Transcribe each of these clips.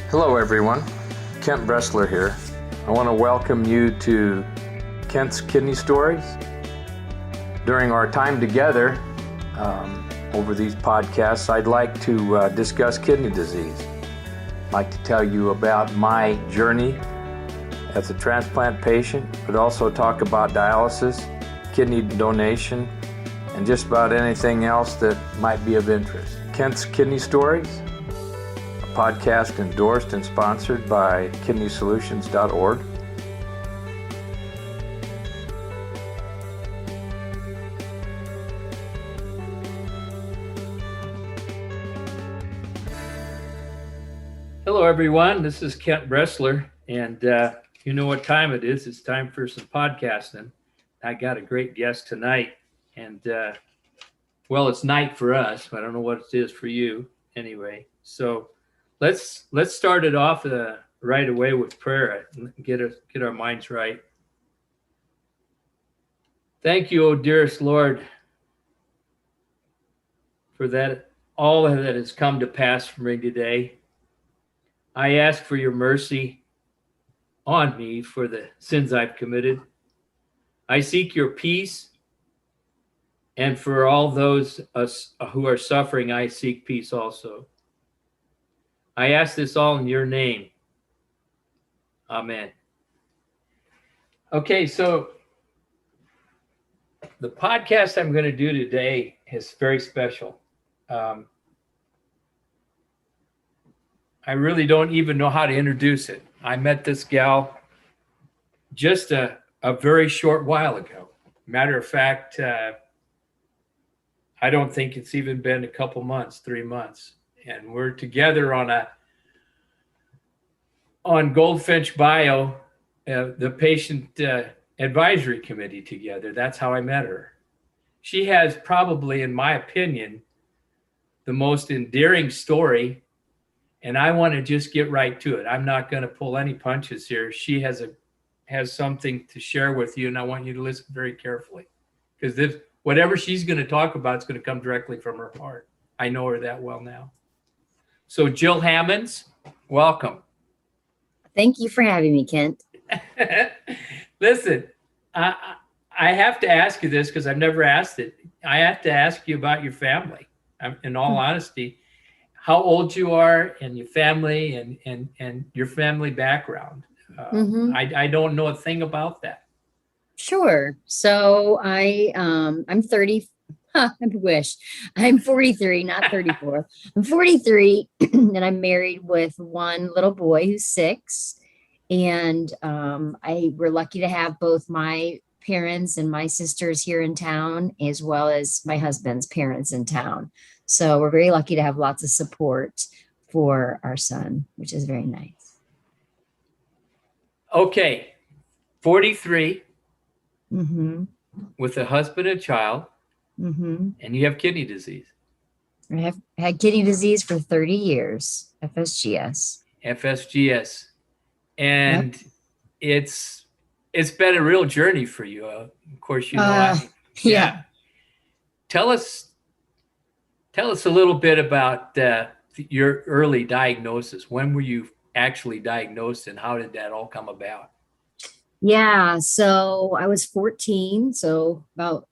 Hello everyone, Kent Bressler here. I want to welcome you to Kent's Kidney Stories. During our time together over these podcasts, I'd like to discuss kidney disease. I'd like to tell you about my journey as a transplant patient, but also talk about dialysis, kidney donation, and just about anything else that might be of interest. Kent's Kidney Stories, a podcast endorsed and sponsored by kidneysolutions.org. Hello, everyone. This is Kent Bressler, and you know what time it is. It's time for some podcasting. I got a great guest tonight, and well, it's night for us, but I don't know what it is for you anyway. So let's start it off right away with prayer and get our minds right. Thank you, O dearest Lord, for that all that has come to pass for me today. I ask for your mercy on me for the sins I've committed. I seek your peace, and for all those who are suffering, I seek peace also. I ask this all in your name. Amen. Okay, so the podcast I'm going to do today is very special. I really don't even know how to introduce it. I met this gal just a very short while ago. Matter of fact, I don't think it's even been a couple months, 3 months. And we're together on Goldfinch Bio, the patient advisory committee together. That's how I met her. She has probably, in my opinion, the most endearing story. And I want to just get right to it. I'm not going to pull any punches here. She has something to share with you, and I want you to listen very carefully, because whatever she's going to talk about is going to come directly from her heart. I know her that well now. So Jill Hammonds, welcome. Thank you for having me, Kent. Listen, I have to ask you this because I've never asked it. I have to ask you about your family. In all honesty, how old you are and your family and your family background. I don't know a thing about that. Sure. So I'm 30. I wish. I'm 43, not 34. I'm 43, and I'm married with one little boy who's 6. And we're lucky to have both my parents and my sisters here in town, as well as my husband's parents in town. So we're very lucky to have lots of support for our son, which is very nice. Okay, 43, with a husband and child, and you have kidney disease. I have had kidney disease for 30 years, FSGS. FSGS. And yep. It's been a real journey for you. Of course, you know. Yeah. Tell us a little bit about your early diagnosis. When were you actually diagnosed, and how did that all come about? Yeah, so I was 14. So about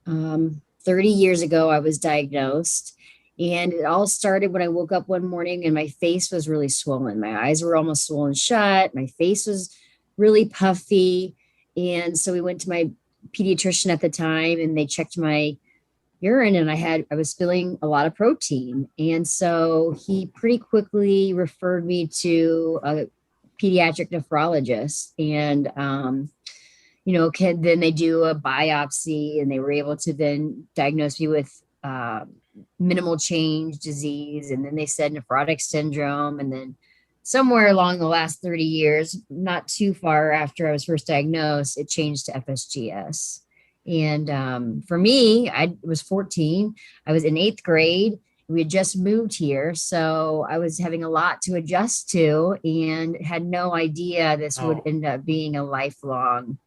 30 years ago, I was diagnosed. And it all started when I woke up one morning and my face was really swollen. My eyes were almost swollen shut. My face was really puffy. And so we went to my pediatrician at the time, and they checked my urine, and I was spilling a lot of protein. And so he pretty quickly referred me to a pediatric nephrologist, and, then they do a biopsy, and they were able to then diagnose me with minimal change disease. And then they said nephrotic syndrome. And then somewhere along the last 30 years, not too far after I was first diagnosed, it changed to FSGS. And for me, I was 14. I was in 8th grade. We had just moved here, so I was having a lot to adjust to and had no idea this would end up being a lifelong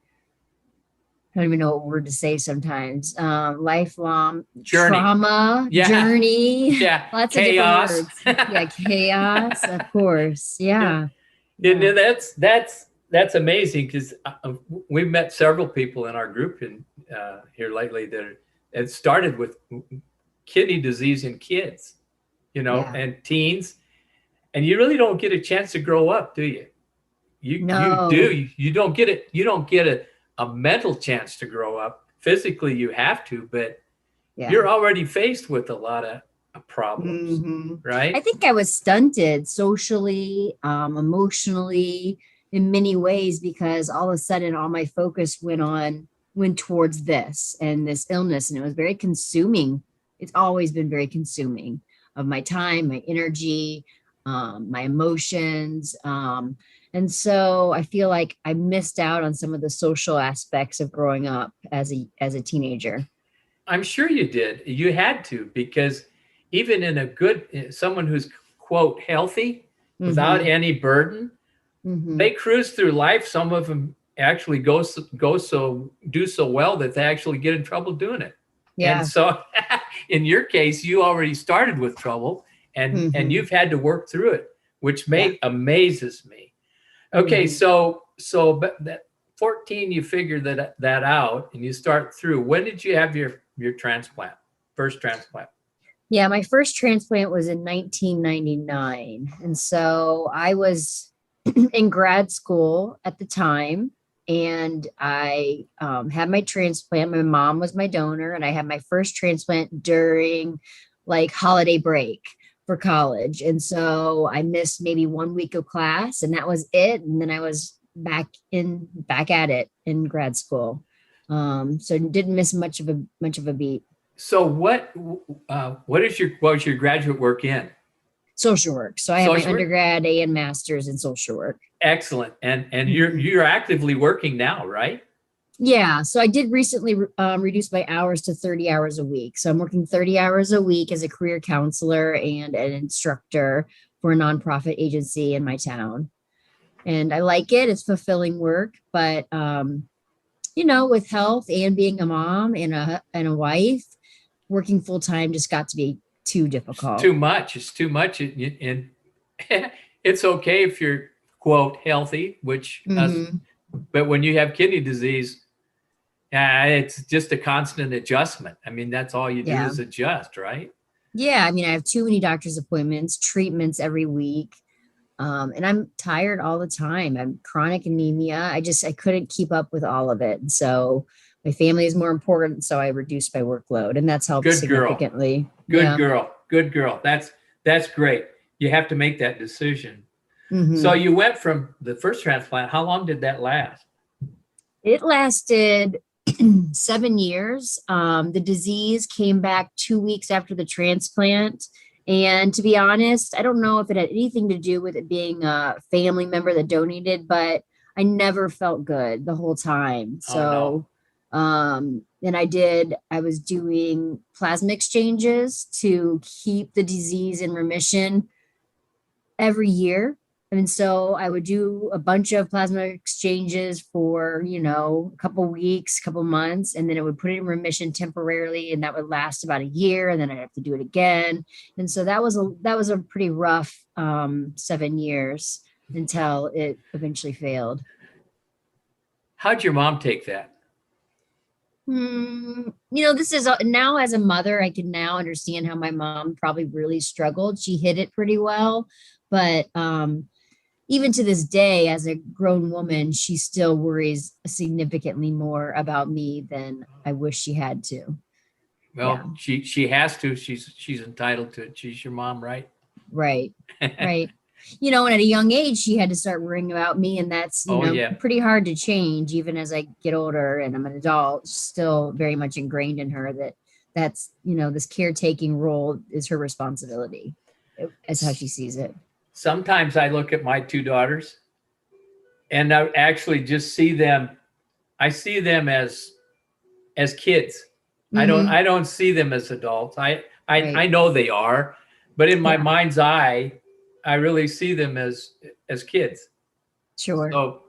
I don't even know what word to say sometimes. Lifelong Journey. trauma, Yeah. journey, Yeah. lots Chaos. of different words. Yeah, chaos, of course. Yeah. And Yeah. that's amazing, because we've met several people in our group here lately that it started with kidney disease in kids, Yeah. and teens, and you really don't get a chance to grow up, do you? You No. do. You don't get it. You don't get a mental chance to grow up. Physically, you have to, but Yeah. you're already faced with a lot of problems, Mhm. right? I think I was stunted socially, emotionally, in many ways, because all of a sudden all my focus went towards this and this illness, and it was very consuming. It's always been very consuming of my time, my energy, my emotions, and so I feel like I missed out on some of the social aspects of growing up as a teenager. I'm sure you did. You had to, because even in someone who's quote healthy, without Hmm. any burden, Hmm. they cruise through life. Some of them actually do so well that they actually get in trouble doing it. And Yeah. so, in your case, you already started with trouble, and Hmm. you've had to work through it, which Yeah. amazes me. Okay, Hmm. but that 14, you figure that out, and you start through. When did you have your transplant? First transplant? Yeah, my first transplant was in 1999. And so I was in grad school at the time, and I had my transplant. My mom was my donor, and I had my first transplant during like holiday break for college. And so I missed maybe 1 week of class, and that was it. And then I was back at it in grad school. So didn't miss much of a beat. So what was your graduate work in? Social work. So I have my Social work? undergrad and master's in social work. Excellent. And Mhm. you're actively working now, right? Yeah. So I did recently reduce my hours to 30 hours a week. So I'm working 30 hours a week as a career counselor and an instructor for a nonprofit agency in my town. And I like it. It's fulfilling work, but with health and being a mom and a wife, working full time just got to be too It's difficult. too much. It's too much. And it's okay if you're quote healthy, Hmm. but when you have kidney disease, it's just a constant adjustment. I mean, that's all you do Yeah. is adjust, right? Yeah. I mean, I have too many doctor's appointments, treatments every week. And I'm tired all the time. I'm chronic anemia. I couldn't keep up with all of it. And so my family is more important. So I reduced my workload, and that's helped Good girl. significantly. Good Yeah. girl. Good girl. That's great. You have to make that decision. So Hmm. you went from the first transplant. How long did that last? It lasted 7 years. The disease came back 2 weeks after the transplant. And to be honest, I don't know if it had anything to do with it being a family member that donated, but I never felt good the whole time. Oh no. So, and I was doing plasma exchanges to keep the disease in remission every year. And so I would do a bunch of plasma exchanges for, a couple weeks, couple months, and then it would put it in remission temporarily, and that would last about a year, and then I'd have to do it again. And so that was a pretty rough 7 years until it eventually failed. How'd your mom take that? This is now as a mother, I can now understand how my mom probably really struggled. She hid it pretty well, but even to this day, as a grown woman, she still worries significantly more about me than I wish she had to. Yeah. Well, she has to. She's entitled to it. She's your mom, right? Right. Right. And at a young age, she had to start worrying about me. And that's, Oh yeah. pretty hard to change, even as I get older and I'm an adult, still very much ingrained in her that's, this caretaking role is her responsibility. That's how she sees it. Sometimes I look at my two daughters and I actually just see them. I see them as kids. Mhm. I don't see them as adults. I Right. know they are, but in my Yeah, mind's eye, I really see them as kids. sure. So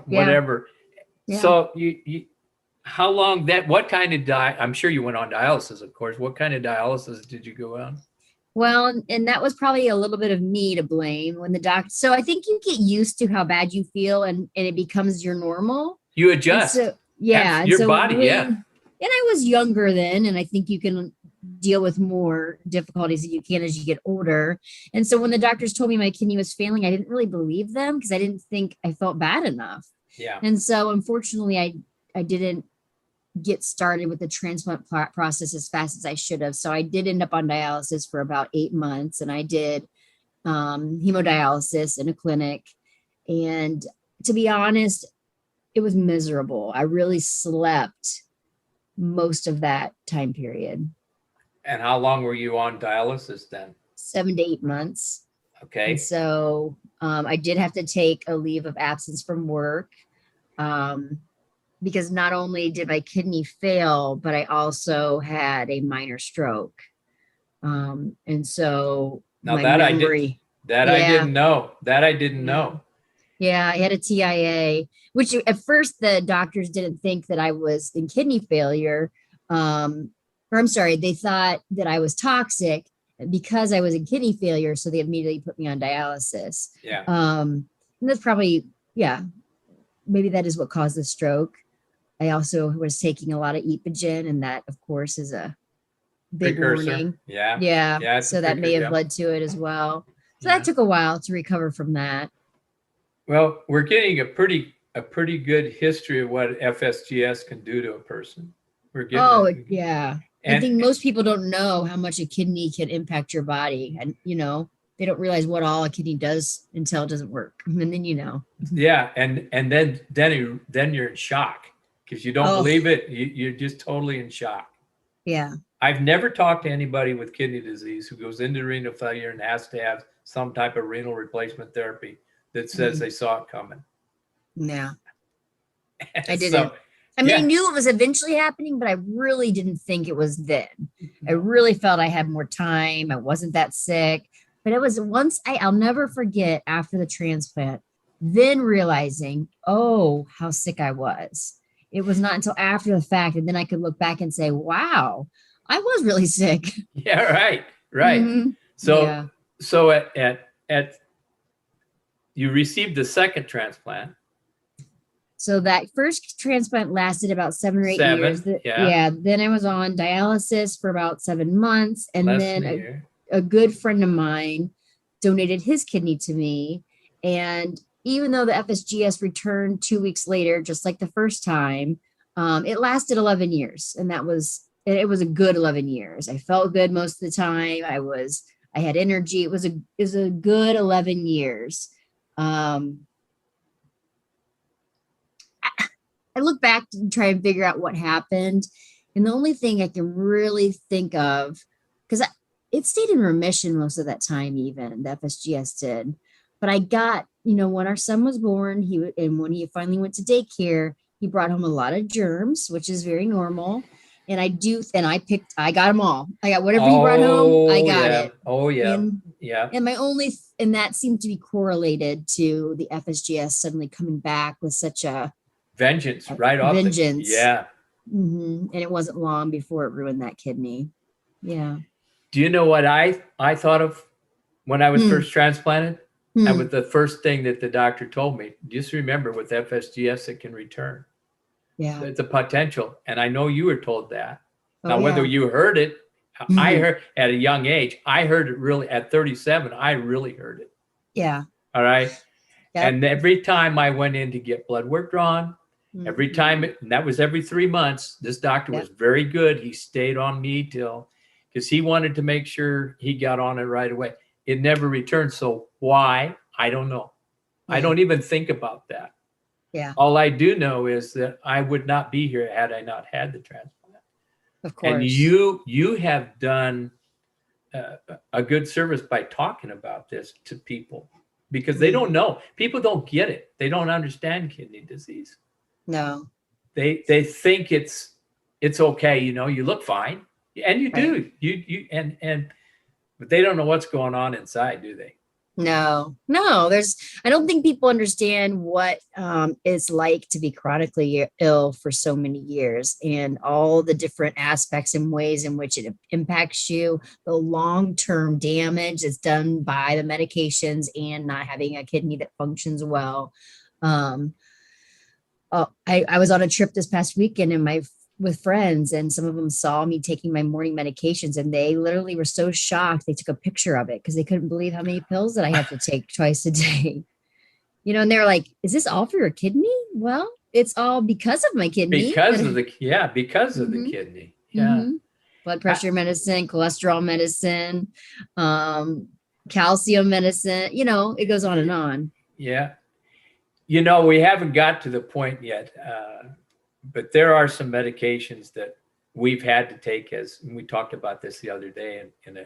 Yeah. whatever. Yeah. So you how long what kind of I'm sure you went on dialysis, of course. What kind of dialysis did you go on? Well, and that was probably a little bit of me to blame when the doctor. So I think you get used to how bad you feel, and it becomes your normal. You And adjust. so, yeah. And Your so body, when, yeah. and I was younger then, and I think you can deal with more difficulties than you can as you get older. And so when the doctors told me my kidney was failing, I didn't really believe them because I didn't think I felt bad enough. Yeah. And so unfortunately, I didn't get started with the transplant process as fast as I should have. So I did end up on dialysis for about 8 months, and I did hemodialysis in a clinic. And to be honest, it was miserable. I really slept most of that time period. And how long were you on dialysis then? 7 to 8 months. Okay. And so I did have to take a leave of absence from work. Because not only did my kidney fail, but I also had a minor stroke. And so now my that memory, I didn't know. That I didn't know. Yeah, I had a TIA, which at first the doctors didn't think that I was in kidney failure. Or I'm sorry, they thought that I was toxic because I was in kidney failure. So they immediately put me on dialysis. Yeah. And that's probably, maybe that is what caused the stroke. I also was taking a lot of Epogen, and that, of course, is a big Precursor. warning. Yeah. Yeah. So that may have led to it as well. So that took a while to recover from that. Well, we're getting a pretty good history of what FSGS can do to a person. We're getting yeah. I think most people don't know how much a kidney can impact your body, and they don't realize what all a kidney does until it doesn't work, and then Yeah, and then you're in shock because you don't believe it. You're just totally in shock. Yeah. I've never talked to anybody with kidney disease who goes into renal failure and has to have some type of renal replacement therapy that says they saw it coming. Yeah. I didn't. I knew it was eventually happening, but I really didn't think it was then. I really felt I had more time. I wasn't that sick. But it was I'll never forget after the transplant, then realizing, how sick I was. It was not until after the fact, and then I could look back and say, wow, I was really sick. Yeah, right. Mm-hmm. So at you received the second transplant. So that first transplant lasted about 7 or 8 years. Yeah. Then I was on dialysis for about 7 months. And then a good friend of mine donated his kidney to me. And even though the FSGS returned 2 weeks later, just like the first time, it lasted 11 years. And it was a good 11 years. I felt good most of the time. I had energy. It was a good 11 years. I look back to try and figure out what happened. And the only thing I can really think of, because it stayed in remission most of that time, even the FSGS did. But I got, when our son was born, and when he finally went to daycare, he brought home a lot of germs, which is very normal. And I got them all. I got whatever he brought home, I got it. Oh yeah. And that seemed to be correlated to the FSGS suddenly coming back with such a vengeance right off. Vengeance. Yeah. Mm-hmm. And it wasn't long before it ruined that kidney. Yeah. Do you know what I thought of when I was first transplanted? That was the first thing that the doctor told me. Just remember, with FSGS, it can return. Yeah. It's a potential. And I know you were told that. Now, whether you heard it, I heard at a young age, I heard it really at 37. I really heard it. Yeah. All right. Yep. And every time I went in to get blood work drawn, every time, and that was every 3 months, this doctor was very good. He stayed on me because he wanted to make sure he got on it right away. It never returned. So why? I don't know. I don't even think about that. Yeah. All I do know is that I would not be here had I not had the transplant. Of course. And you have done a good service by talking about this to people because they don't know. People don't get it. They don't understand kidney disease. No. They think it's okay. You look fine, and you do. You but they don't know what's going on inside, do they? No, I don't think people understand what it's like to be chronically ill for so many years and all the different aspects and ways in which it impacts you, the long-term damage that's done by the medications and not having a kidney that functions well. Um, I was on a trip this past weekend and with friends, and some of them saw me taking my morning medications and they literally were so shocked they took a picture of it because they couldn't believe how many pills that I have to take twice a day. And they were like, is this all for your kidney? Well, it's all because of my kidney. Because of the kidney. Yeah. Blood pressure medicine, cholesterol medicine, calcium medicine, it goes on and on. Yeah. We haven't got to the point yet, but there are some medications that we've had to take, as we talked about this the other day in a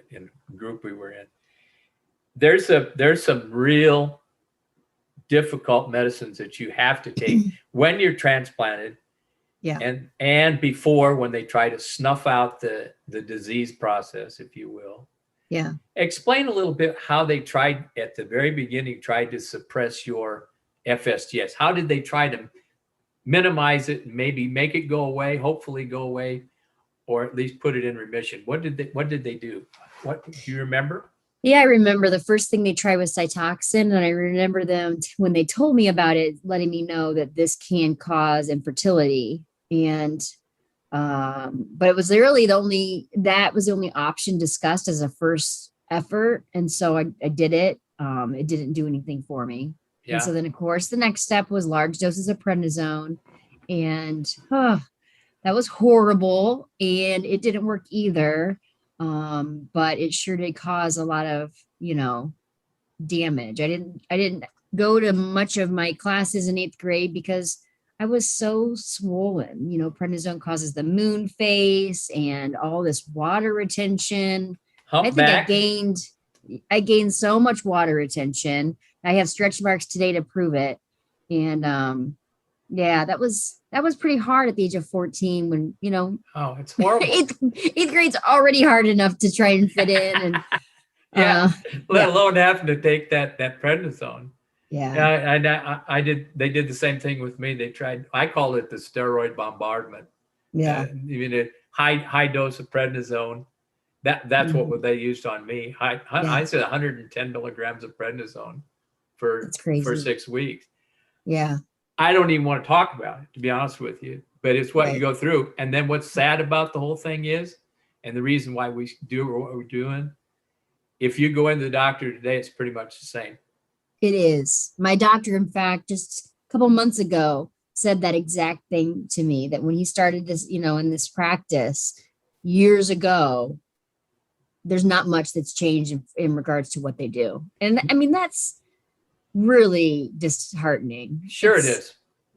group we were in. There's some real difficult medicines that you have to take when you're transplanted. Yeah. And before, when they try to snuff out the disease process, if you will. Yeah. Explain a little bit how they tried at the very beginning, tried to suppress your FSGS. How did they try to minimize it and maybe make it go away, hopefully go away, or at least put it in remission? What did they do? What do you remember? Yeah, I remember the first thing they tried was Cytoxin, and I remember them when they told me about it, letting me know that this can cause infertility. And but it was really that was the only option discussed as a first effort, and so I did it. It didn't do anything for me. Yeah. And so then, of course, the next step was large doses of prednisone, and that was horrible, and it didn't work either. But it sure did cause a lot of, damage. I didn't go to much of my classes in 8th grade because I was so swollen. Prednisone causes the moon face and all this water retention. Humpback. I gained so much water retention. I have stretch marks today to prove it. And yeah, that was pretty hard at the age of 14 when, Oh, it's horrible. eighth grade's already hard enough to try and fit in. And yeah, let alone having to take that prednisone. Yeah. They did the same thing with me. They tried, I call it the steroid bombardment. Yeah. Even a high dose of prednisone. That's what they used on me. I said 110 milligrams of prednisone for 6 weeks. Yeah. I don't even want to talk about it, to be honest with you, but it's what you go through. And then what's sad about the whole thing is, and the reason why we do what we're doing, if you go into the doctor today, it's pretty much the same. It is. My doctor, in fact, just a couple months ago said that exact thing to me, that when he started this, in this practice years ago, there's not much that's changed in regards to what they do. And I mean, that's really disheartening. Sure, it is.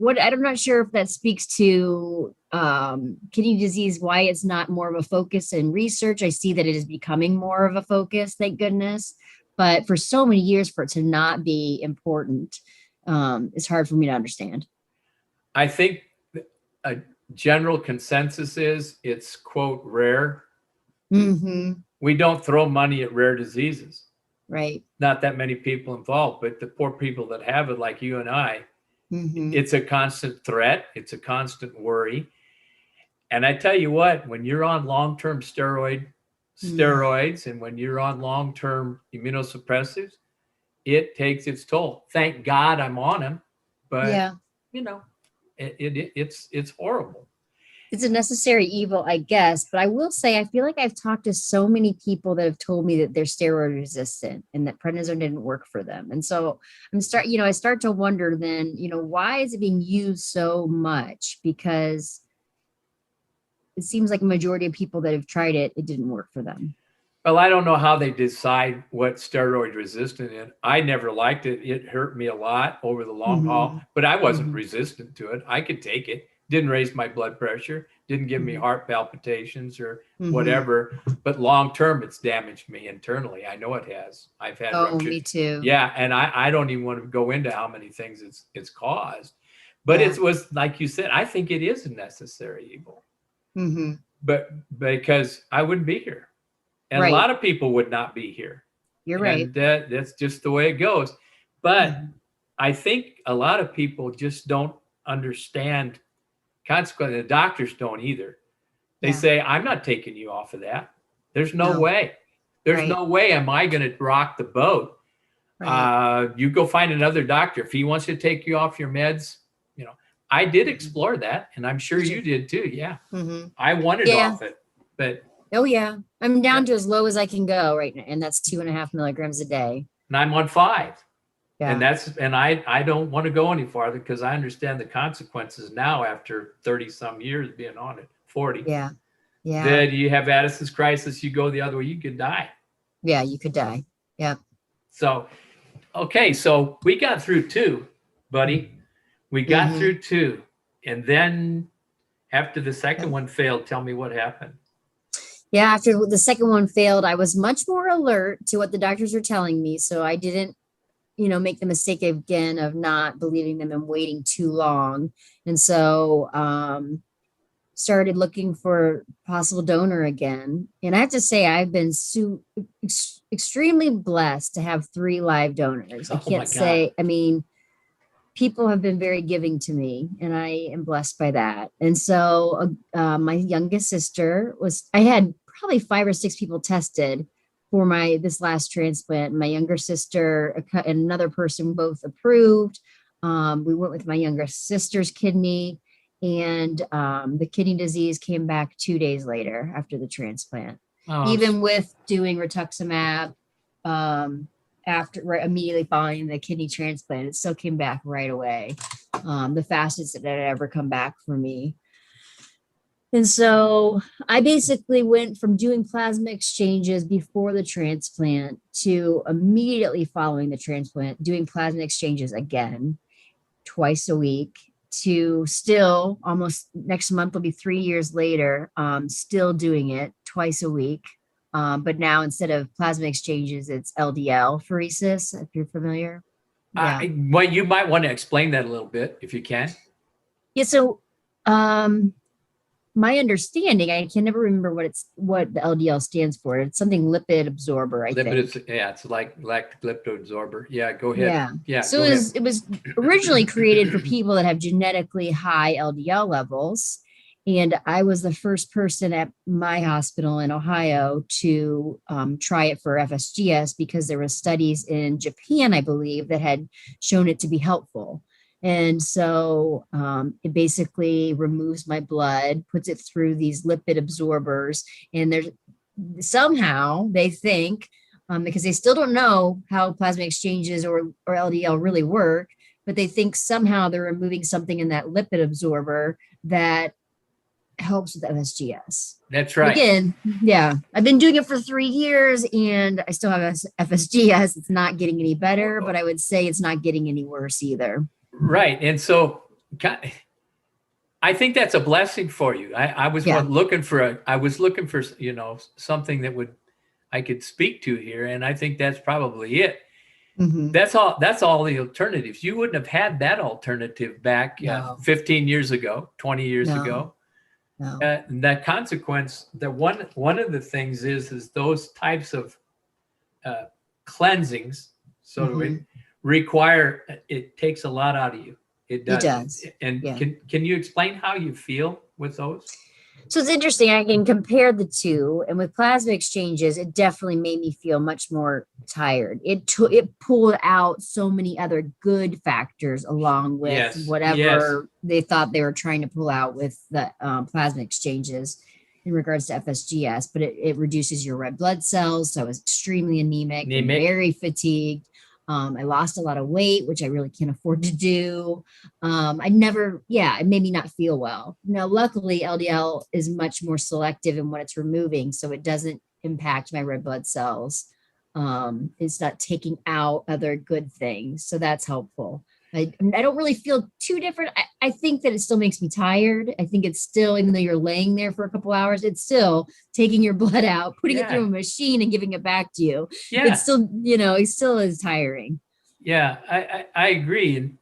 I'm not sure if that speaks to kidney disease, why it's not more of a focus in research. I see that it is becoming more of a focus, thank goodness. But for so many years, for it to not be important, it's hard for me to understand. I think a general consensus is it's, quote, rare. Mm-hmm. We don't throw money at rare diseases. Right. Not that many people involved, but the poor people that have it, like you and I, it's a constant threat. It's a constant worry. And I tell you what, when you're on long-term steroids and when you're on long-term immunosuppressives, it takes its toll. Thank God I'm on them, but it's horrible. It's a necessary evil, I guess. But I will say, I feel like I've talked to so many people that have told me that they're steroid resistant and that prednisone didn't work for them. And so I start to wonder then, why is it being used so much? Because it seems like a majority of people that have tried it, it didn't work for them. Well, I don't know how they decide what steroid resistant is. I never liked it. It hurt me a lot over the long haul, but I wasn't resistant to it. I could take it. Didn't raise my blood pressure, didn't give me heart palpitations or whatever, but long term it's damaged me internally. I know it has. I've had ruptures. Me too. Yeah, and I don't even want to go into how many things it's caused, but it was, like you said, I think it is a necessary evil. But because I wouldn't be here, and a lot of people would not be here. You're right. And that's just the way it goes. But Mhm. I think a lot of people just don't understand. Consequently, the doctors don't either. They Yeah. say, I'm not taking you off of that. There's no No. way. There's Right. no way am I going to rock the boat. Right. You go find another doctor. If he wants to take you off your meds, I did Mhm. explore that. And I'm sure Did you you? did too. Yeah. Hmm. I wanted Yeah. off it. But Oh yeah. I'm down yeah, to as low as I can go right now, and that's 2.5 milligrams a day. and I'm on 5. And Yeah. I don't want to go any farther because I understand the consequences now after 30 some years being on it, 40. Yeah. Yeah. That you have Addison's crisis, you go the other way, you could die. Yeah. You could die. Yeah. So, okay, so we got through 2, buddy. We got Hmm. through 2. And then after the second one failed, tell me what happened. Yeah. After the second one failed, I was much more alert to what the doctors were telling me. So I didn't, make the mistake again of not believing them and waiting too long. And so, started looking for possible donor again. And I have to say, I've been extremely blessed to have 3 live donors. I Oh my can't God. say, I mean, people have been very giving to me, and I am blessed by that. And so, my youngest sister I had probably 5 or 6 people tested for this last transplant. My younger sister and another person both approved. We went with my younger sister's kidney, and the kidney disease came back 2 days later after the transplant. Oh, Even with doing rituximab, immediately following the kidney transplant, it still came back right away. The fastest it had ever come back for me. And so I basically went from doing plasma exchanges before the transplant to immediately following the transplant, doing plasma exchanges again twice a week, to still almost next month will be 3 years later, still doing it twice a week. But now instead of plasma exchanges, it's LDL pheresis, if you're familiar. Yeah. well, you might want to explain that a little bit if you can. Yeah. So, my understanding, I can never remember what the LDL stands for. It's something lipid absorber, I think. It's like lactic absorber. Yeah, go ahead. Yeah. Yeah, So go ahead. it was originally created for people that have genetically high LDL levels. And I was the first person at my hospital in Ohio to try it for FSGS, because there were studies in Japan, I believe, that had shown it to be helpful. And so it basically removes my blood, puts it through these lipid absorbers, and there's somehow they think, because they still don't know how plasma exchanges or LDL really work, but they think somehow they're removing something in that lipid absorber that helps with FSGS. That's right. Again, yeah, I've been doing it for 3 years and I still have FSGS. It's not getting any better, but I would say it's not getting any worse either. Right. And so I think that's a blessing for you. I was looking for something that I could speak to here. And I think that's probably it. Mm-hmm. That's all the alternatives. You wouldn't have had that alternative back 15 years ago, 20 years ago. No. That consequence, that one of the things is those types of cleansings, require, it takes a lot out of you. It does. It does. And can you explain how you feel with those? So it's interesting. I can compare the two, and with plasma exchanges, it definitely made me feel much more tired. It pulled out so many other good factors along with whatever they thought they were trying to pull out with the plasma exchanges in regards to FSGS. But it reduces your red blood cells, so I was extremely anemic. And very fatigued. I lost a lot of weight, which I really can't afford to do. It made me not feel well. Now, luckily, LDL is much more selective in what it's removing, so it doesn't impact my red blood cells. It's not taking out other good things, so that's helpful. I don't really feel too different. I think that it still makes me tired. I think it's still, even though you're laying there for a couple hours, it's still taking your blood out, putting it through a machine and giving it back to you. Yeah. It's still, it still is tiring. Yeah, I agree. And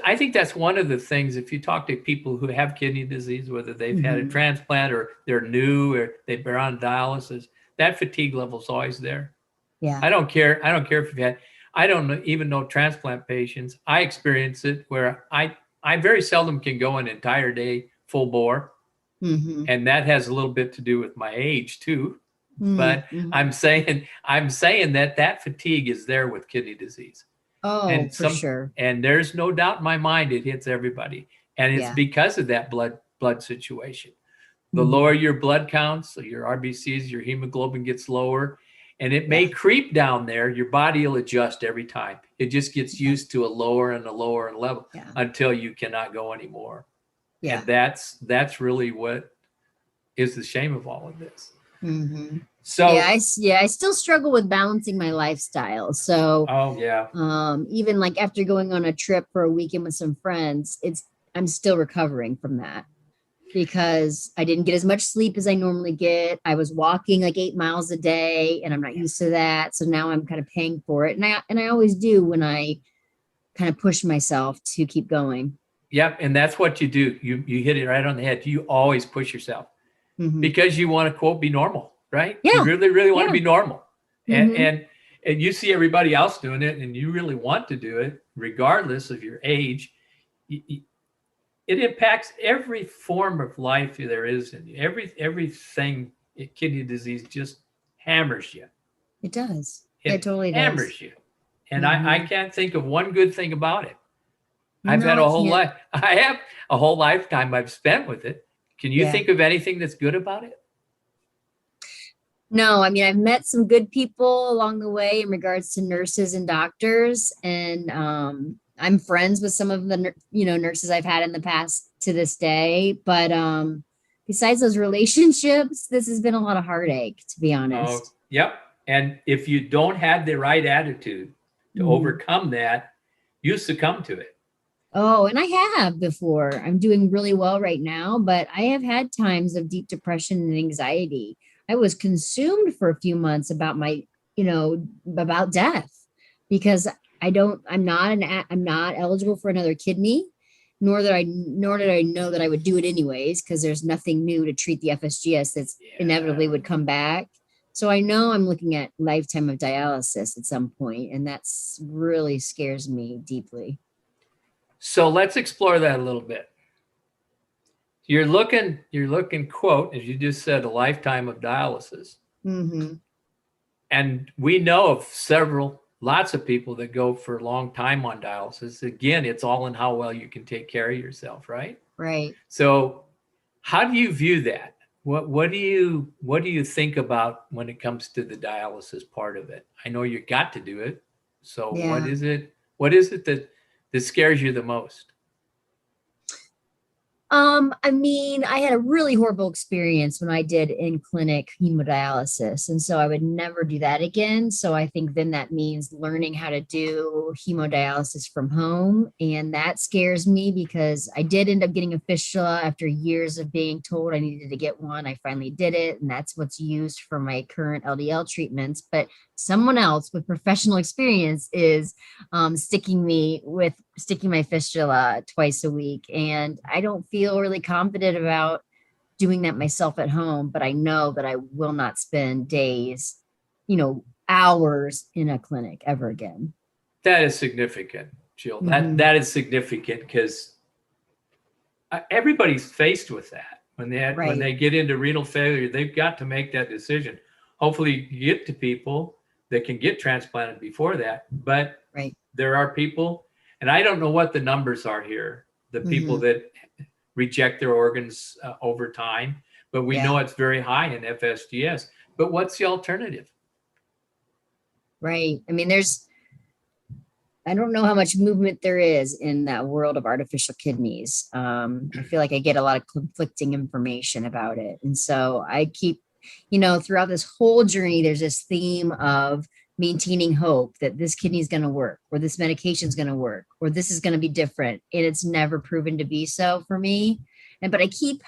I think that's one of the things, if you talk to people who have kidney disease, whether they've had a transplant or they're new or they've been on dialysis, that fatigue level is always there. Yeah. I don't care if you've had, I don't even know transplant patients. I experience it where I very seldom can go an entire day full bore. Mm-hmm. And that has a little bit to do with my age too. But Mm-hmm. I'm saying that fatigue is there with kidney disease. Oh, for sure. And there's no doubt in my mind it hits everybody. And it's Yeah. because of that blood situation. The Mm-hmm. lower your blood counts, your RBCs, your hemoglobin gets lower, and it may Yeah. creep down there. Your body will adjust every time. It just gets used to a lower and a lower level Yeah. until you cannot go anymore. Yeah. And that's really what is the shame of all of this. Mm-hmm. So I still struggle with balancing my lifestyle. So oh yeah. even like after going on a trip for a weekend with some friends, I'm still recovering from that because I didn't get as much sleep as I normally get. I was walking like 8 miles a day and I'm not used to that. So now I'm kind of paying for it. And I always do when I kind of push myself to keep going. Yep. And that's what you do. You hit it right on the head. You always push yourself Mm-hmm. because you want to, quote, be normal, right? Yeah. You really, really want to be normal. Mm-hmm. And you see everybody else doing it and you really want to do it regardless of your age. It impacts every form of life there is, and everything. Kidney disease just hammers you. It does. It totally hammers does. you, and Mm-hmm. I can't think of one good thing about it. I've No, had I a whole can't. life. I have a whole lifetime I've spent with it. Can you Yeah. think of anything that's good about it? No, I mean, I've met some good people along the way in regards to nurses and doctors, and I'm friends with some of the nurses I've had in the past to this day. But besides those relationships, this has been a lot of heartache, to be Oh, honest. yep. And if you don't have the right attitude to Mhm. overcome that, you succumb to it. Oh, and I have before. I'm doing really well right now, but I have had times of deep depression and anxiety. I was consumed for a few months about about death because I'm not eligible for another kidney, nor did I know that I would do it anyways because there's nothing new to treat the FSGS that's inevitably would come back. So I know I'm looking at lifetime of dialysis at some point, and that's really scares me deeply. So let's explore that a little bit. You're looking, quote, as you just said, a lifetime of dialysis. Mm-hmm. And we know of lots of people that go for a long time on dialysis. Again, it's all in how well you can take care of yourself, right? Right. So how do you view that? What do you think about when it comes to the dialysis part of it? I know you got to do it. So Yeah. what is it that scares you the most? I mean, I had a really horrible experience when I did in clinic hemodialysis, and so I would never do that again. So I think then that means learning how to do hemodialysis from home, and that scares me because I did end up getting a fistula after years of being told I needed to get one. I finally did it, and that's what's used for my current LDL treatments. But someone else with professional experience is sticking my fistula twice a week, and I don't feel really confident about doing that myself at home, but I know that I will not spend days, hours in a clinic ever again. That is significant, Jill. Mm-hmm. That is significant because everybody's faced with that when they get into renal failure. They've got to make that decision. Hopefully, you get to people that can get transplanted before that, but there are people, and I don't know what the numbers are here, the people that reject their organs over time, but we know it's very high in FSGS. But what's the alternative? Right. I mean, I don't know how much movement there is in that world of artificial kidneys. I feel like I get a lot of conflicting information about it. And so I keep, throughout this whole journey, there's this theme of maintaining hope that this kidney is going to work, or this medication is going to work, or this is going to be different. And it's never proven to be so for me. But I keep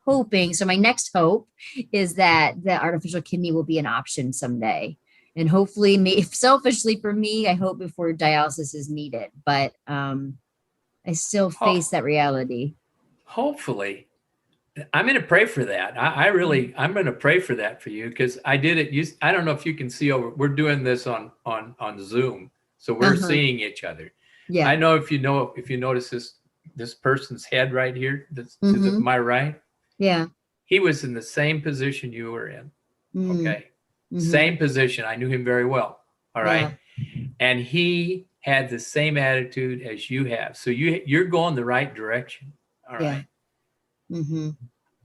hoping. So my next hope is that the artificial kidney will be an option someday. And hopefully, selfishly for me, I hope before dialysis is needed. But I still face that reality. Hopefully. I'm going to pray for that. I'm going to pray for that for you, because I did it. I don't know if you can see over. We're doing this on Zoom, so we're seeing each other. Yeah. I know if you notice this person's head right here, to my right. Yeah. He was in the same position you were in. Okay. Mm-hmm. Same position. I knew him very well. All right. Yeah. And he had the same attitude as you have. So you're going the right direction. All right. Mm-hmm.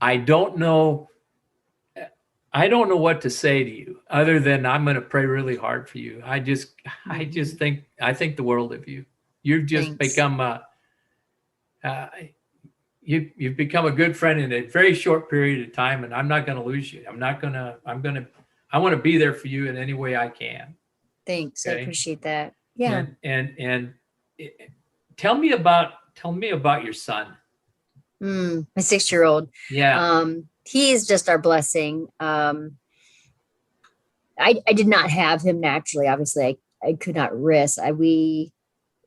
I don't know what to say to you other than I'm going to pray really hard for you. I think the world of you. You've just become you've become a good friend in a very short period of time, and I'm not going to lose you. I want to be there for you in any way I can. Thanks. Okay? I appreciate that. Yeah. And tell me about your son. My 6-year-old. Yeah. He is just our blessing. I did not have him naturally. Obviously, I could not risk. We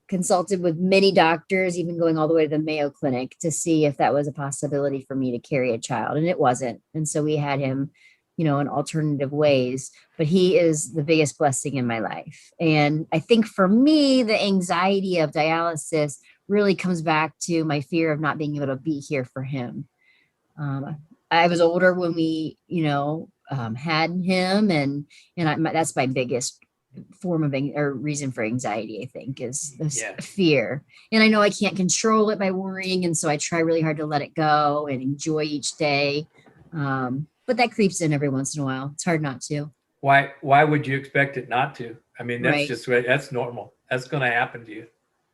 consulted with many doctors, even going all the way to the Mayo Clinic, to see if that was a possibility for me to carry a child, and it wasn't. And so we had him, in alternative ways. But he is the biggest blessing in my life. And I think for me, the anxiety of dialysis really comes back to my fear of not being able to be here for him. I was older when we, had him, and that's my biggest form of reason for anxiety, I think, is this fear. And I know I can't control it by worrying, and so I try really hard to let it go and enjoy each day. But that creeps in every once in a while. It's hard not to. Why would you expect it not to? I mean, that's that's normal. That's going to happen to you.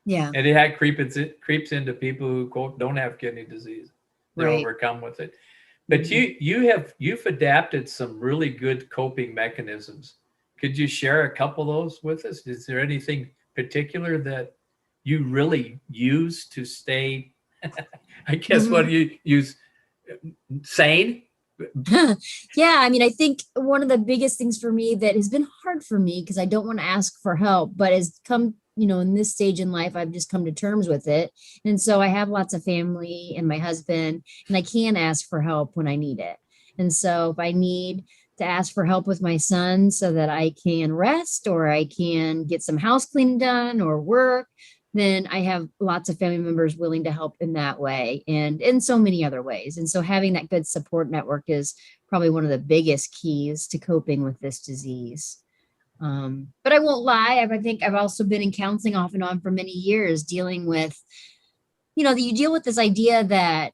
Yeah. And it creeps into people who, quote, don't have kidney disease. They're overcome with it. But you've adapted some really good coping mechanisms. Could you share a couple of those with us? Is there anything particular that you really use to stay, I guess, what do you use? Sane? Yeah. I mean, I think one of the biggest things for me that has been hard for me, because I don't want to ask for help, but has come, in this stage in life, I've just come to terms with it. And so I have lots of family and my husband, and I can ask for help when I need it. And so if I need to ask for help with my son so that I can rest, or I can get some house cleaning done or work, then I have lots of family members willing to help in that way, and in so many other ways. And so having that good support network is probably one of the biggest keys to coping with this disease. But I won't lie. I think I've also been in counseling off and on for many years, dealing with, you deal with this idea that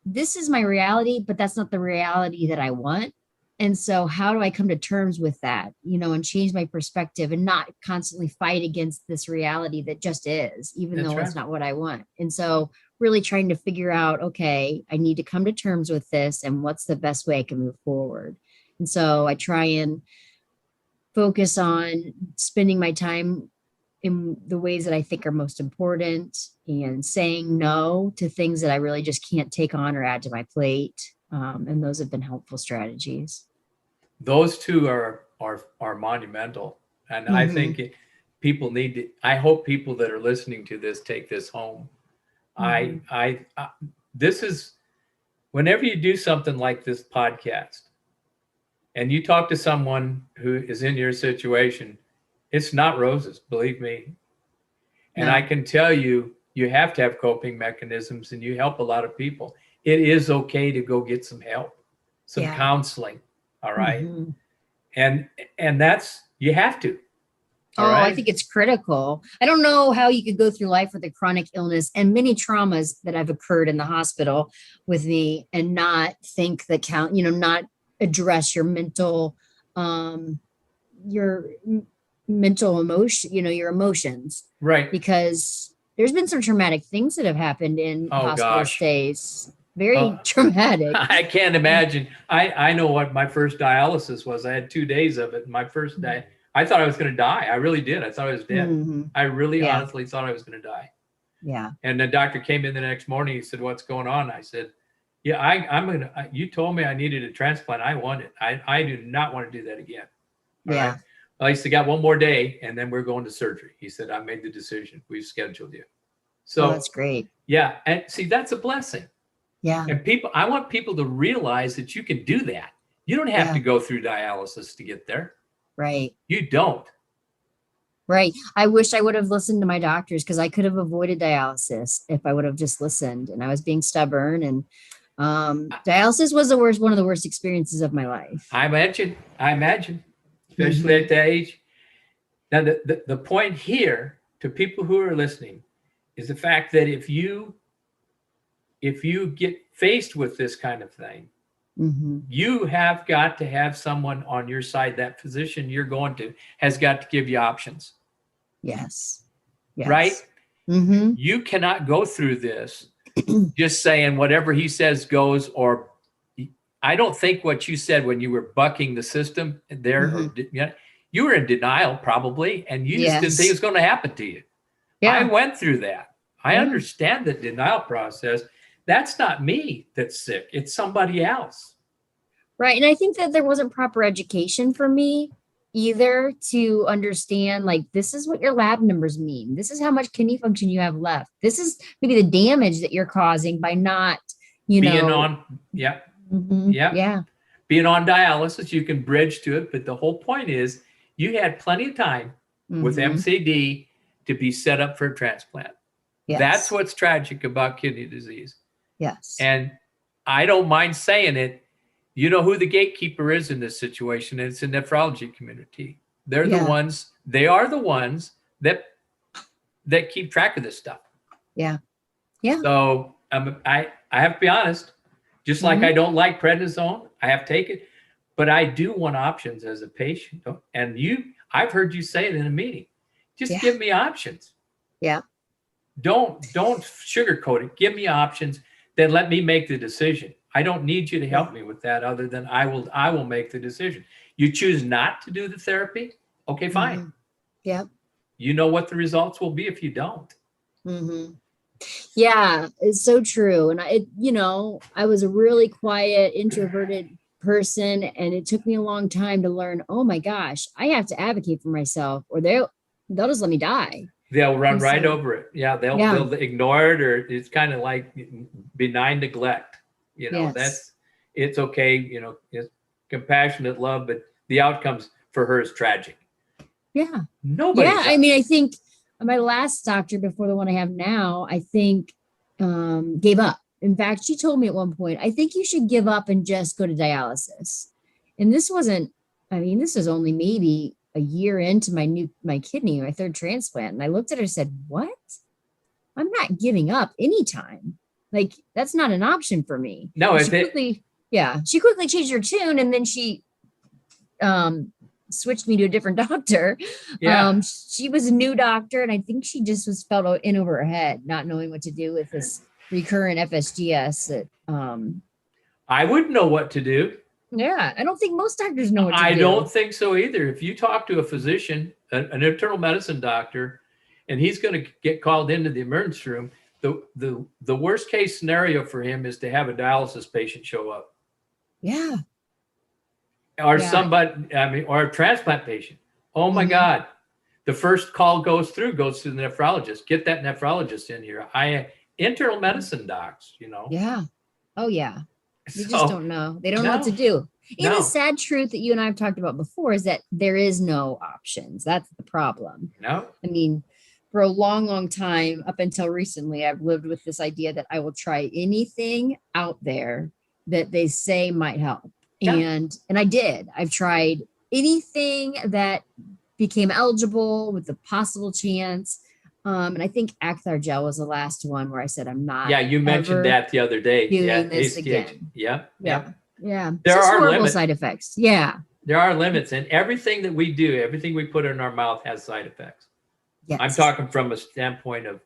this is my reality, but that's not the reality that I want. And so how do I come to terms with that, and change my perspective and not constantly fight against this reality that just is, even though it's not what I want. And so really trying to figure out, okay, I need to come to terms with this, and what's the best way I can move forward. And so I try and focus on spending my time in the ways that I think are most important, and saying no to things that I really just can't take on or add to my plate. And those have been helpful strategies. Those two are monumental. And I think people need to, I hope people that are listening to this take this home. This is, whenever you do something like this podcast and you talk to someone who is in your situation, it's not roses, believe me. And I can tell you, you have to have coping mechanisms, and you help a lot of people. It is okay to go get some help, some counseling. All right. And that's, you have to. All right? I think it's critical. I don't know how you could go through life with a chronic illness and many traumas that have occurred in the hospital with me, and not think that not address your mental emotion, your emotions. Right. Because there's been some traumatic things that have happened in hospital stays. Very traumatic. I can't imagine. I know what my first dialysis was. I had 2 days of it. My first day, I thought I was going to die. I really did. I thought I was dead. I really honestly thought I was going to die. Yeah. And the doctor came in the next morning. He said, "What's going on?" I said, "Yeah, you told me I needed a transplant. I want it. I do not want to do that again." All right? Well, he said, "Got one more day, and then we're going to surgery." He said, "I made the decision. We've scheduled you." So that's great. Yeah. And see, that's a blessing. Yeah. And I want people to realize that you can do that. You don't have to go through dialysis to get there. Right. You don't. Right. I wish I would have listened to my doctors, because I could have avoided dialysis if I would have just listened, and I was being stubborn, and dialysis was one of the worst experiences of my life. I imagine, especially at that age. Now, the point here to people who are listening is the fact that if you get faced with this kind of thing, you have got to have someone on your side. That physician you're going to has got to give you options. Yes. Right? You cannot go through this just saying whatever he says goes, or I don't think what you said when you were bucking the system there, or, you were in denial probably, and you just didn't think it was going to happen to you. I went through that. I understand the denial process. That's not me that's sick. It's somebody else. Right. And I think that there wasn't proper education for me either to understand, like, this is what your lab numbers mean. This is how much kidney function you have left. This is maybe the damage that you're causing by not, being on dialysis. You can bridge to it. But the whole point is you had plenty of time with MCD to be set up for a transplant. Yes. That's what's tragic about kidney disease. Yes. And I don't mind saying it. You know who the gatekeeper is in this situation? It's the nephrology community. They are the ones that keep track of this stuff. Yeah. Yeah. So I have to be honest, just like I don't like prednisone, I have to take it, but I do want options as a patient. And I've heard you say it in a meeting. Just give me options. Yeah. Don't sugarcoat it. Give me options. Then let me make the decision. I don't need you to help me with that, other than I will make the decision. You choose not to do the therapy. Okay, fine. Yeah. You know what the results will be if you don't. Yeah, it's so true. And I was a really quiet, introverted person, and it took me a long time to learn, oh my gosh, I have to advocate for myself, or they'll just let me die. They'll run right over it. Yeah, they'll ignore it, or it's kind of like benign neglect. It's okay. It's compassionate love, but the outcomes for her is tragic. Yeah. Nobody. Yeah. I mean, I think my last doctor before the one I have now, I think gave up. In fact, she told me at one point, I think you should give up and just go to dialysis. And this was only maybe a year into my kidney, my third transplant. And I looked at her and said, what? I'm not giving up anytime. Like, that's not an option for me. No, she quickly changed her tune, and then she switched me to a different doctor. Yeah. She was a new doctor, and I think she just felt in over her head, not knowing what to do with this recurrent FSGS. I wouldn't know what to do. Yeah, I don't think most doctors know what to do. I don't think so either. If you talk to a physician, an internal medicine doctor, and he's going to get called into the emergency room, the worst case scenario for him is to have a dialysis patient show up. Yeah. Or or a transplant patient. Oh my God. The first call goes to the nephrologist. Get that nephrologist in here. Internal medicine docs, Yeah. Oh yeah. You just don't know. They don't know what to do. And the sad truth that you and I have talked about before is that there is no options. That's the problem. No. I mean, for a long, long time, up until recently, I've lived with this idea that I will try anything out there that they say might help. Yeah. And I did. I've tried anything that became eligible with a possible chance. And I think Acthar gel was the last one where I said, I'm not. Yeah, you mentioned that the other day. Doing this again. Yeah. There are horrible side effects. Yeah. There are limits, and everything that we do, everything we put in our mouth has side effects. Yes. I'm talking from a standpoint of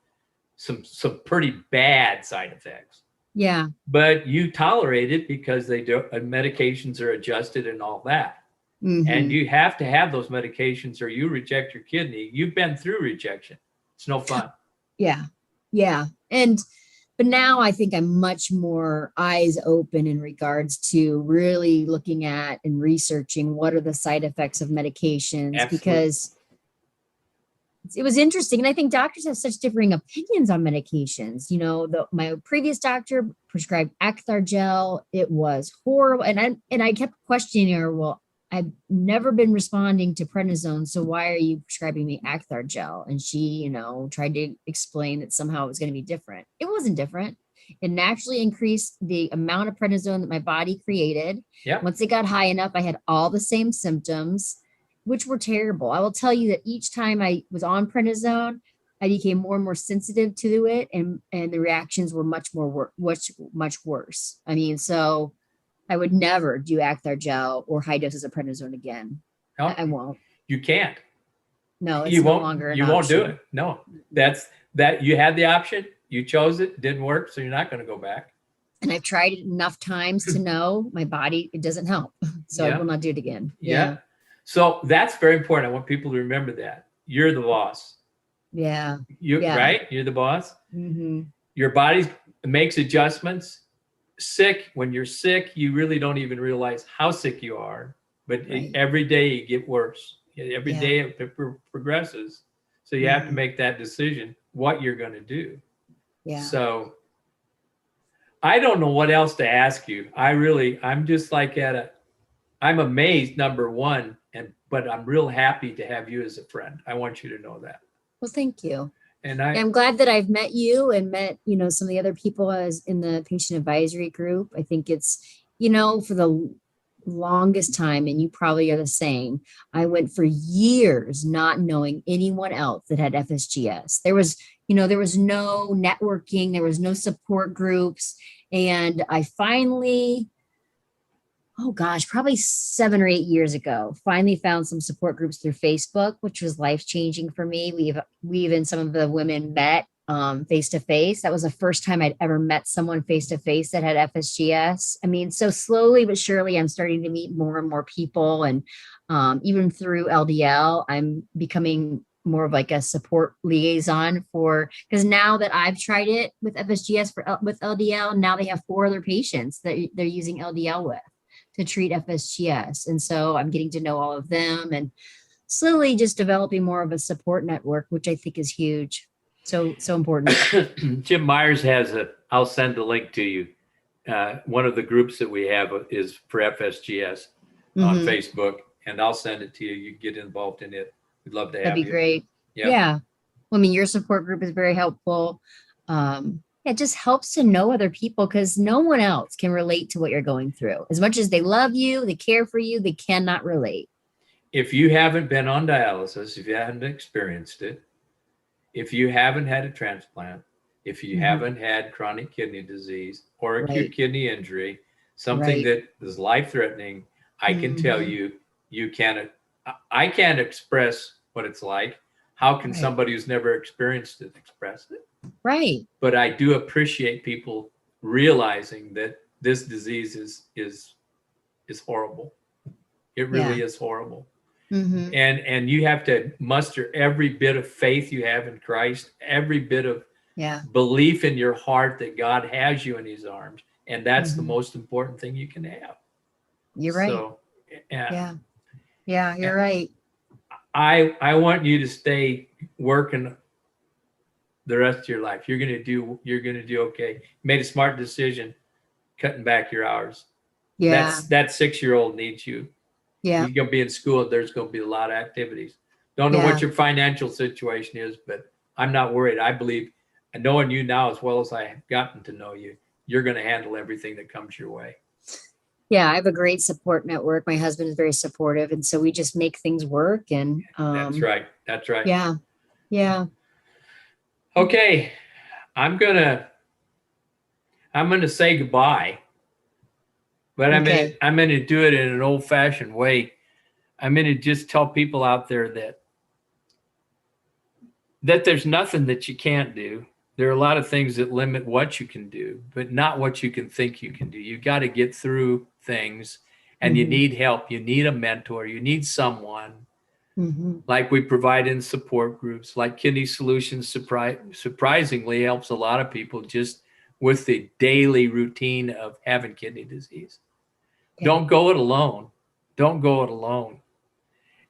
some pretty bad side effects. Yeah. But you tolerate it because medications are adjusted and all that. And you have to have those medications or you reject your kidney. You've been through rejection. It's no fun. Yeah. Yeah. But now I think I'm much more eyes open in regards to really looking at and researching what are the side effects of medications. Absolutely. Because it was interesting. And I think doctors have such differing opinions on medications. You know, my previous doctor prescribed Acthar gel. It was horrible. And I kept questioning her, well, I've never been responding to prednisone, so why are you prescribing me Acthar gel? And she, tried to explain that somehow it was going to be different. It wasn't different. It naturally increased the amount of prednisone that my body created. Yeah. Once it got high enough, I had all the same symptoms, which were terrible. I will tell you that each time I was on prednisone, I became more and more sensitive to it, and the reactions were much worse. I mean, so I would never do Acthar gel or high doses of prednisone again. No, I won't. You can't. No, it's You no won't. longer an You won't do option. it. No, that you had the option. You chose it. Didn't work, so you're not going to go back. And I've tried it enough times to know my body, it doesn't help. So I will not do it again. Yeah. So that's very important. I want people to remember that. You're the boss. Yeah. Right? You're the boss. Mm-hmm. Your body makes adjustments. When you're sick, you really don't even realize how sick you are. But every day you get worse. Every day it progresses. So you have to make that decision, what you're going to do. Yeah. So I don't know what else to ask you. I'm just like I'm amazed, number one, but I'm real happy to have you as a friend. I want you to know that. Well, thank you. And I'm glad that I've met you and met, some of the other people as in the patient advisory group. I think it's, for the longest time, and you probably are the same, I went for years not knowing anyone else that had FSGS. There was no networking, there was no support groups. And I finally, probably 7 or 8 years ago, finally found some support groups through Facebook, which was life-changing for me. We even some of the women met face-to-face. That was the first time I'd ever met someone face-to-face that had FSGS. I mean, so slowly but surely I'm starting to meet more and more people. And even through LDL, I'm becoming more of like a support liaison because now that I've tried it with FSGS with LDL, now they have 4 other patients that they're using LDL with to treat FSGS. And so I'm getting to know all of them and slowly just developing more of a support network, which I think is huge. So important. Jim Myers I'll send the link to you. One of the groups that we have is for FSGS on Facebook, and I'll send it to you. You get involved in it. We'd love to have you. That'd be great. Yeah. Well, I mean, your support group is very helpful. It just helps to know other people because no one else can relate to what you're going through. As much as they love you, they care for you, they cannot relate. If you haven't been on dialysis, if you haven't experienced it, if you haven't had a transplant, if you haven't had chronic kidney disease or acute kidney injury, something that is life-threatening, I can tell you, I can't express what it's like. How can somebody who's never experienced it express it? Right. But I do appreciate people realizing that this disease is horrible. It really is horrible. Mm-hmm. And you have to muster every bit of faith you have in Christ, every bit of belief in your heart that God has you in his arms. And that's the most important thing you can have. You're right. So, you're right. I want you to stay working the rest of your life. You're going to do okay. You made a smart decision cutting back your hours. Yeah. That 6-year-old needs you. Yeah. He's going to be in school. There's going to be a lot of activities. Don't know what your financial situation is, but I'm not worried. I believe, and knowing you now as well as I have gotten to know you, you're going to handle everything that comes your way. Yeah, I have a great support network. My husband is very supportive, and so we just make things work. And that's right. Yeah. Okay, I'm gonna say goodbye, but I'm gonna do it in an old-fashioned way. I'm gonna just tell people out there that there's nothing that you can't do. There are a lot of things that limit what you can do, but not what you can think you can do. You got to get through things, and you need help. You need a mentor. You need someone like we provide in support groups, like Kidney Solutions surprisingly helps a lot of people just with the daily routine of having kidney disease. Okay. Don't go it alone. Don't go it alone.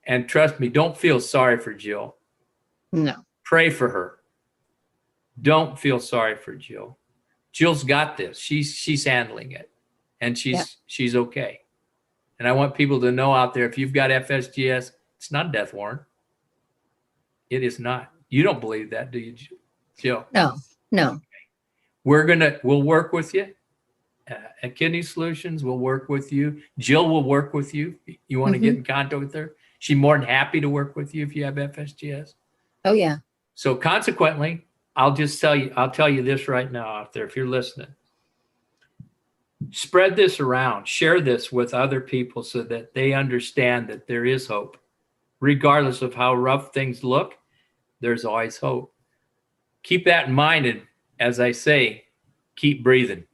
And trust me, don't feel sorry for Jill. No. Pray for her. Don't feel sorry for Jill. Jill's got this. She's handling it, and she's okay. And I want people to know out there, if you've got FSGS, it's not a death warrant. It is not. You don't believe that, do you, Jill? No. We'll work with you. At Kidney Solutions, we'll work with you. Jill will work with you. You want to get in contact with her? She's more than happy to work with you if you have FSGS. Oh, yeah. So consequently, I'll tell you this right now out there, if you're listening. Spread this around. Share this with other people so that they understand that there is hope. Regardless of how rough things look, there's always hope. Keep that in mind, and as I say, keep breathing.